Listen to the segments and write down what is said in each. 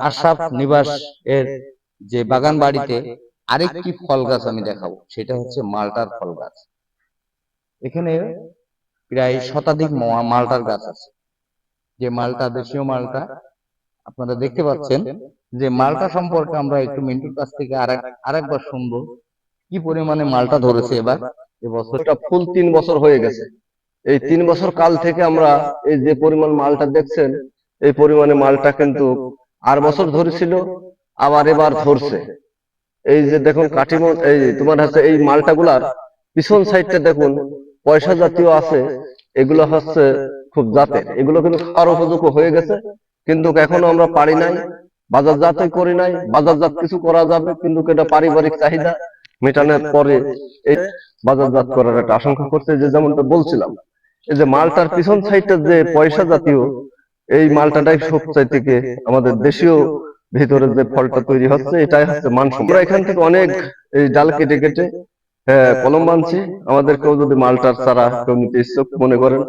আশরাফ নিবাস এর যে বাগান বাড়িতে আরেকটি ফল গাছ আমি দেখাবো, সেটা হচ্ছে মালটার ফল গাছ। এখানে প্রায় শতাধিক মালটার গাছ আছে। যে মালটা, দেশীয় মালটা আপনারা দেখতে পাচ্ছেন। যে মালটা সম্পর্কে আমরা একটু মিন্টুর কাছ থেকে আরেকবার শুনবো কি পরিমাণে মালটা ধরেছে এবার এবছর। এটা ফুল 3 বছর হয়ে গেছে। এই 3 বছর কাল থেকে আমরা এই যে পরিমাণ মালটা দেখছেন, এই পরিমাণে মালটা কিন্তু আর বছর ধরেছিল, আবার এবার ধরছে। এই যে দেখুন কাটিমন, এই তোমার হচ্ছে এই মালটা গুলার পিছন সাইডটা দেখুন, পয়সা জাতীয় আছে। এগুলো হচ্ছে খুব জাতের, এগুলো কিন্তু খাওয়ার উপযোগ্য হয়ে গেছে, কিন্তু এখনো আমরা পারি নাই, বাজারজাতই করি নাই। বাজারজাত কিছু করা যাবে, কিন্তু এটা পারিবারিক চাহিদা মেটানোর পরে এই বাজারজাত করার একটা আশঙ্কা করছে। যে যেমনটা বলছিলাম, এই যে মালটার পিছন সাইডটা যে পয়সা জাতীয়, এই মালটাটাই সবচাইতে থেকে আমাদের দেশীয় ভিতরে যে ফলটা তৈরি হচ্ছে, এটাই হচ্ছে মানসম্পন্ন। আমরা এখান থেকে অনেক এই ডাল কেটে কেটে কলম বানছি। আমাদের কেউ যদি মালটার চারা কেউ নিতে ইচ্ছুক মনে করেন,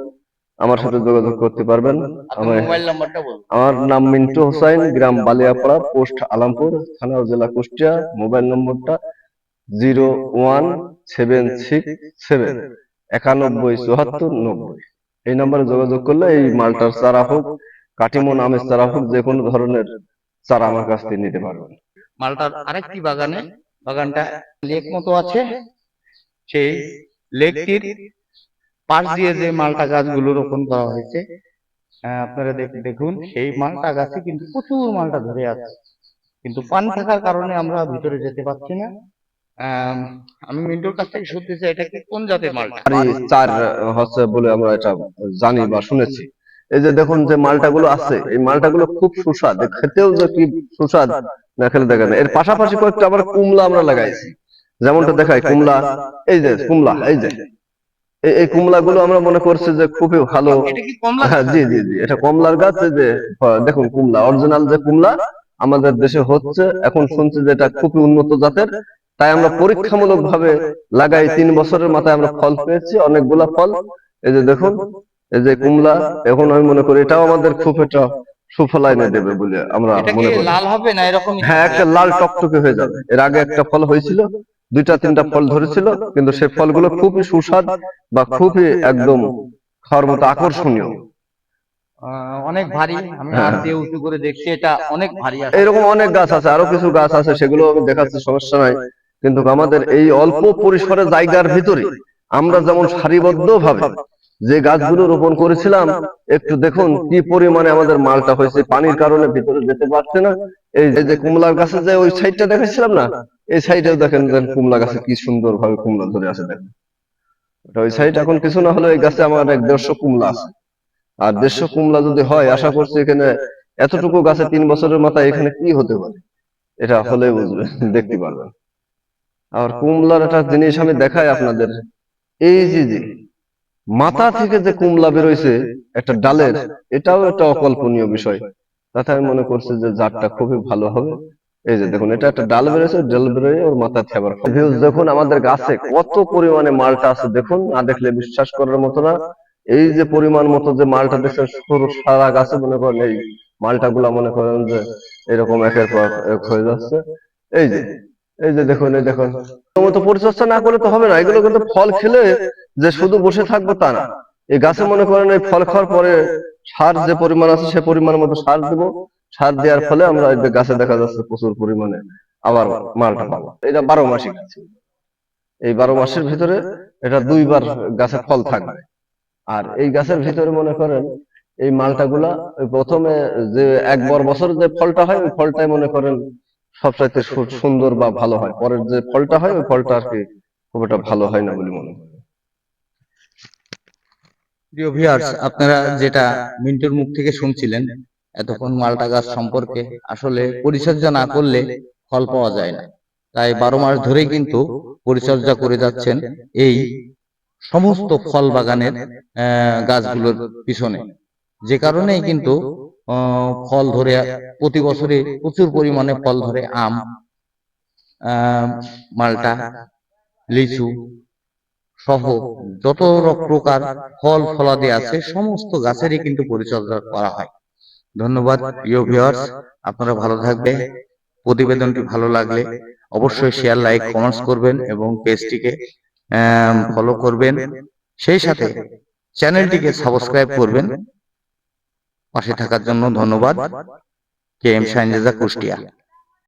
আমার সাথে যোগাযোগ করতে পারবেন। মোবাইল নাম্বারটা বলুন। আমার নাম মিন্টু হোসাইন, গ্রাম বালিয়াপাড়া, পোস্ট আলামপুর, থানা ও জেলা কুষ্টিয়া। মোবাইল নম্বরটা 01767 917490। এই নম্বরে যোগাযোগ করলে এই মালটার চারা হোক, কাটিমন আমের চারা হোক, যে কোনো ধরনের চারা আমার কাছ থেকে নিতে পারবেন। মালটার আরেকটি বাগানটা লেক মতো আছে। সেই লেকটির পাশ দিয়ে যে মালটা গাছগুলো রোপণ করা হয়েছে, আপনারা দেখুন, সেই মালটা গাছে কিন্তু প্রচুর মালটা ধরে আছে, কিন্তু পানি থাকার কারণে আমরা ভিতরে যেতে পারছি না। আমি মিন্টুর কাছ থেকে শুনতে চাই, এটা কি কোন জাতের মালটা? চার হচ্ছে বলে আমরা এটা জানি বা শুনেছি। এই যে দেখুন যে মালটা গুলো আছে, এই মালটা গুলো খুব সুস্বাদ, খেতেও যে কি সুস্বাদ না খেলে দেখেন। এর পাশাপাশি কয়েকটা আবার কুমলা আমরা লাগাইছি, যেমনটা দেখাই কুমলা। এই যে কুমলা, এই যে এই কুমলা গুলো আমরা মনে করছি যে খুবই ভালো। হ্যাঁ, জি জি জি, এটা কমলার গাছ। এই যে দেখুন কুমলা, অরিজিনাল যে কুমলা আমাদের দেশে হচ্ছে, এখন শুনছি যে এটা খুবই উন্নত জাতের। তাই আমরা পরীক্ষামূলক ভাবে লাগাই, 3 বছরের মাথায় আমরা ফল পেয়েছি, অনেকগুলা ফল। এই যে দেখুন, এই যে কুমলা, এখন আমি মনে করি এটাও আমাদের খুব একটা সুফল এনে দেবে বলে আমরা মনে করি। লাল হবে না এরকম? হ্যাঁ, একটা লাল টকটকে হয়ে যাবে। এর আগে একটা ফল হয়েছিল, 2-3টা ফল ধরেছিল, কিন্তু সেই ফলগুলো খুবই সুস্বাদ বা খুবই একদম খাওয়ার মতো আকর্ষণীয়। অনেক ভারী। আমি হাত দিয়ে উঁচু করে দেখছি, এটা অনেক ভারী আছে। এরকম অনেক গাছ আছে, আরো কিছু গাছ আছে, সেগুলো আমি দেখাচ্ছি, সমস্যা নাই। কিন্তু আমাদের এই অল্প পরিসরে জায়গার ভিতরে আমরা যেমন সারিবদ্ধ ভাবে যে গাছগুলো রোপণ করেছিলাম, একটু দেখুন কি পরিমাণে আমাদের মালটা হয়েছে। পানির কারণে ভিতরে যেতে পারছে না। এই যে কুমলার গাছে যে ওই সাইডটা দেখাচ্ছিলাম না, এই সাইডেও দেখেন কুমলা গাছে কি সুন্দর ভাবে কুমলা ধরে আছে, দেখেন। ওই সাইড এখন কিছু না হলে এই গাছে আমার 150 কুমলা আছে। আর 150 কুমলা যদি হয়, আশা করছি এখানে এতটুকু গাছে 3 বছরের মাথায় এখানে কি হতে পারে, এটা হলে বুঝবেন, দেখতে পারবেন। আর কুমলার একটা জিনিস আমি দেখাই আপনাদের। এই যে যে মাথা থেকে যে কুমলা বেরোইছে একটা ডালের, এটাও একটা অকল্পনীয় বিষয়। তাতে আমি মনে করছি যে জাতটা খুবই ভালো হবে। এই যে দেখুন, এটা একটা ডাল বেরোছে, ডাল বেরোয় ওর মাথা থেকে আবার ভিউজ দেখুন আমাদের গাছে কত পরিমাণে মালটা আছে, দেখুন না দেখলে বিশ্বাস করার মতো না। এই যে পরিমাণ মতো যে মালটা দেখছেন, সরু সারা গাছে মনে করেন এই মালটা গুলা মনে করেন যে এরকম একের পর এক হয়ে যাচ্ছে। এই যে এই যে দেখুন, এই দেখুন, মতো পরিচর্যা না করলে তো হবে না। এগুলো কিন্তু ফল খেলে যে শুধু বসে থাকবো তা না। এই গাছে মনে করেন এই ফল খাওয়ার পরে সার যে পরিমাণ আছে, সে পরিমাণ মতো সার দেব। সার দেওয়ার ফলে আমরা এই যে গাছে দেখা যাচ্ছে প্রচুর পরিমাণে আবার মালটা পাবো। এটা 12 মাসি গাছ। এই 12 মাসের ভিতরে এটা 2বার গাছে ফল থাকবে। আর এই গাছের ভিতরে মনে করেন এই মালটা গুলা প্রথমে যে একবার বছর যে ফলটা হয়, ওই ফলটাই মনে করেন সবচাইতে সুন্দর বা ভালো হয়। পরের যে ফলটা হয়, ওই ফলটা আর কি খুব একটা ভালো হয় না বলে মনে হয়। প্রিয় ভিউয়ার্স, আপনারা যেটা মিন্টুর মুখ থেকে শুনছিলেন এতক্ষণ মালটা গাছ সম্পর্কে, আসলে পরিচর্যা না করলে ফল পাওয়া যায় না। তাই 12 মাস ধরেই কিন্তু পরিচর্যা করে যাচ্ছেন এই সমস্ত ফল বাগানের গাছগুলোর পিছনে, যে কারণেই কিন্তু ফল ধরে প্রতি বছরে প্রচুর পরিমাণে ফল ধরে। আম, মালটা, লিচু সহ যত প্রকার ফল ফলাদি আছে সমস্ত গাছেরই কিন্তু পরিচর্যা করা হয়। ধন্যবাদ প্রিয় ভিউয়ার্স, আপনারা ভালো থাকবে। প্রতিবেদনটি ভালো লাগলে অবশ্যই শেয়ার, লাইক, কমেন্টস করবেন এবং পেজটিকে ফলো করবেন। সেই সাথে চ্যানেলটিকে সাবস্ক্রাইব করবেন। পাশে থাকার জন্য ধন্যবাদ। K M Shainreza, Kushtia.